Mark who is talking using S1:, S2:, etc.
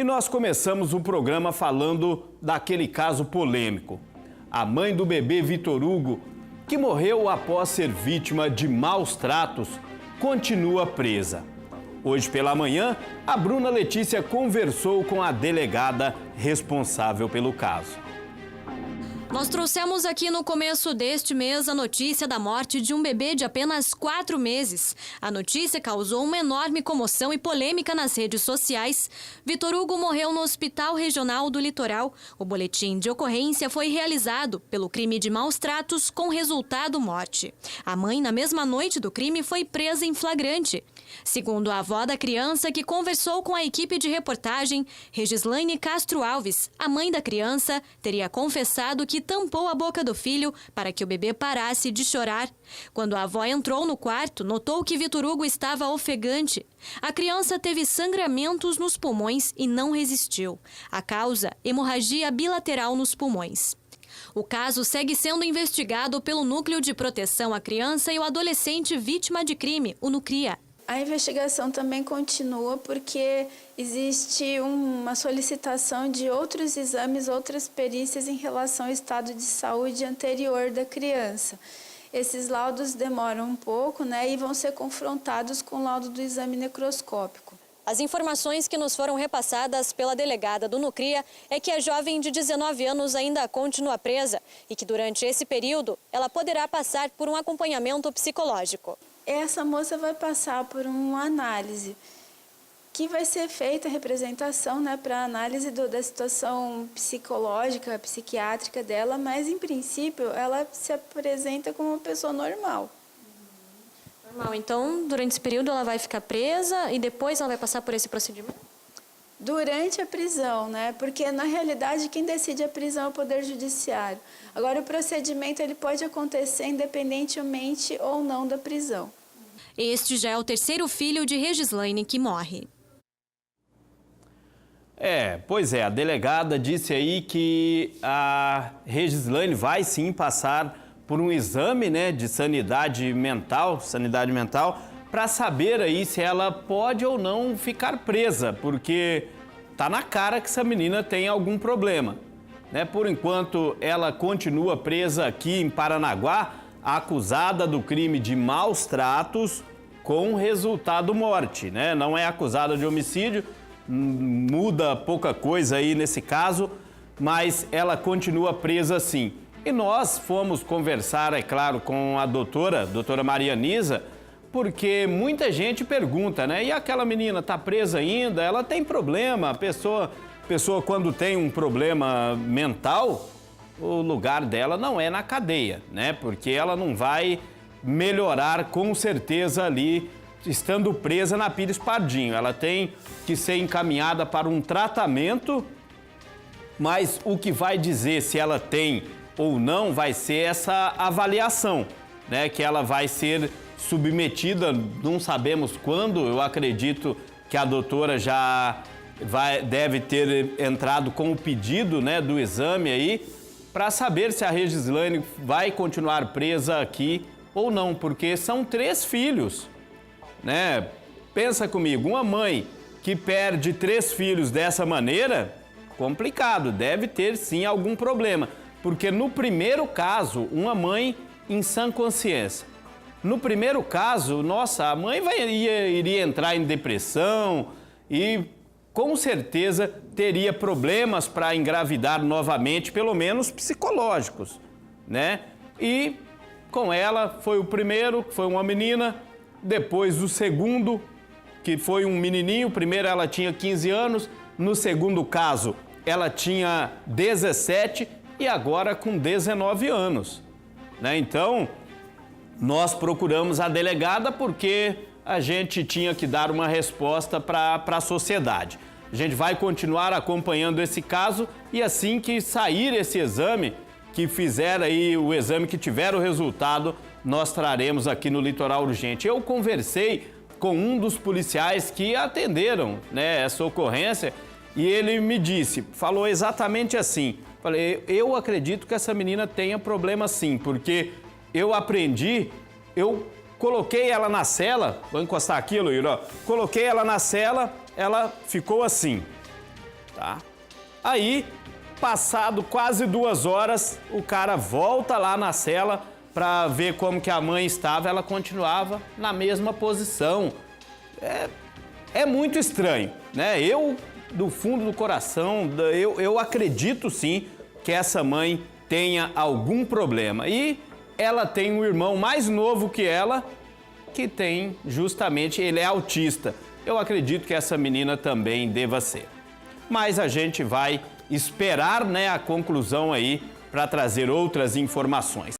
S1: E nós começamos o programa falando daquele caso polêmico. A mãe do bebê Vitor Hugo, que morreu após ser vítima de maus tratos, continua presa. Hoje pela manhã, a Bruna Letícia conversou com a delegada responsável pelo caso.
S2: Nós trouxemos aqui no começo deste mês a notícia da morte de um bebê de apenas 4 meses. A notícia causou uma enorme comoção e polêmica nas redes sociais. Vitor Hugo morreu no Hospital Regional do Litoral. O boletim de ocorrência foi realizado pelo crime de maus tratos com resultado morte. A mãe, na mesma noite do crime, foi presa em flagrante. Segundo a avó da criança, que conversou com a equipe de reportagem, Regislaine Castro Alves, a mãe da criança, teria confessado que tampou a boca do filho para que o bebê parasse de chorar. Quando a avó entrou no quarto, notou que Vitor Hugo estava ofegante. A criança teve sangramentos nos pulmões e não resistiu. A causa, hemorragia bilateral nos pulmões. O caso segue sendo investigado pelo Núcleo de Proteção à Criança e ao Adolescente Vítima de Crime, o NUCRIA.
S3: A investigação também continua porque existe uma solicitação de outros exames, outras perícias em relação ao estado de saúde anterior da criança. Esses laudos demoram um pouco, e vão ser confrontados com o laudo do exame necroscópico.
S2: As informações que nos foram repassadas pela delegada do NUCRIA é que a jovem de 19 anos ainda continua presa e que durante esse período ela poderá passar por um acompanhamento psicológico.
S3: Essa moça vai passar por uma análise que vai ser feita a representação para análise da situação psicológica, psiquiátrica dela, mas em princípio ela se apresenta como uma pessoa normal.
S2: Normal. Então, durante esse período ela vai ficar presa e depois ela vai passar por esse procedimento?
S3: Durante a prisão, porque na realidade quem decide a prisão é o Poder Judiciário. Agora o procedimento ele pode acontecer independentemente ou não da prisão.
S2: Este já é o terceiro filho de Regislaine que morre.
S1: Pois é, a delegada disse aí que a Regislaine vai sim passar por um exame, de sanidade mental, para saber aí se ela pode ou não ficar presa, porque tá na cara que essa menina tem algum problema. Por enquanto, ela continua presa aqui em Paranaguá, acusada do crime de maus tratos com resultado morte. Não é acusada de homicídio, muda pouca coisa aí nesse caso, mas ela continua presa sim. E nós fomos conversar, é claro, com a doutora Maria Nisa, porque muita gente pergunta, e aquela menina está presa ainda? Ela tem problema? A pessoa quando tem um problema mental, o lugar dela não é na cadeia, porque ela não vai melhorar com certeza ali, estando presa na Pires Pardinho. Ela tem que ser encaminhada para um tratamento, mas o que vai dizer se ela tem ou não vai ser essa avaliação, que ela vai ser submetida, não sabemos quando. Eu acredito que a doutora já deve ter entrado com o pedido do exame aí, para saber se a Regislaine vai continuar presa aqui ou não, porque são 3 filhos, Pensa comigo, uma mãe que perde 3 filhos dessa maneira, complicado, deve ter sim algum problema, porque no primeiro caso, uma mãe em sã consciência. No primeiro caso, nossa, a mãe iria entrar em depressão e com certeza teria problemas para engravidar novamente, pelo menos psicológicos, E com ela foi o primeiro, que foi uma menina, depois o segundo, que foi um menininho. Primeiro ela tinha 15 anos, no segundo caso ela tinha 17 e agora com 19 anos, Então, nós procuramos a delegada porque a gente tinha que dar uma resposta para a sociedade. A gente vai continuar acompanhando esse caso e assim que sair esse exame, que fizer aí o exame, que tiver o resultado, nós traremos aqui no Litoral Urgente. Eu conversei com um dos policiais que atenderam essa ocorrência e ele me falou exatamente assim. Falei, eu acredito que essa menina tenha problema sim, porque eu aprendi, eu coloquei ela na cela, vou encostar aqui, Luíra, coloquei ela na cela, ela ficou assim. tá? Aí, passado quase 2 horas, o cara volta lá na cela para ver como que a mãe estava, ela continuava na mesma posição. É muito estranho, né? Eu, do fundo do coração, eu acredito sim que essa mãe tenha algum problema. E ela tem um irmão mais novo que ela, que tem justamente, ele é autista. Eu acredito que essa menina também deva ser. Mas a gente vai esperar, né, a conclusão aí para trazer outras informações.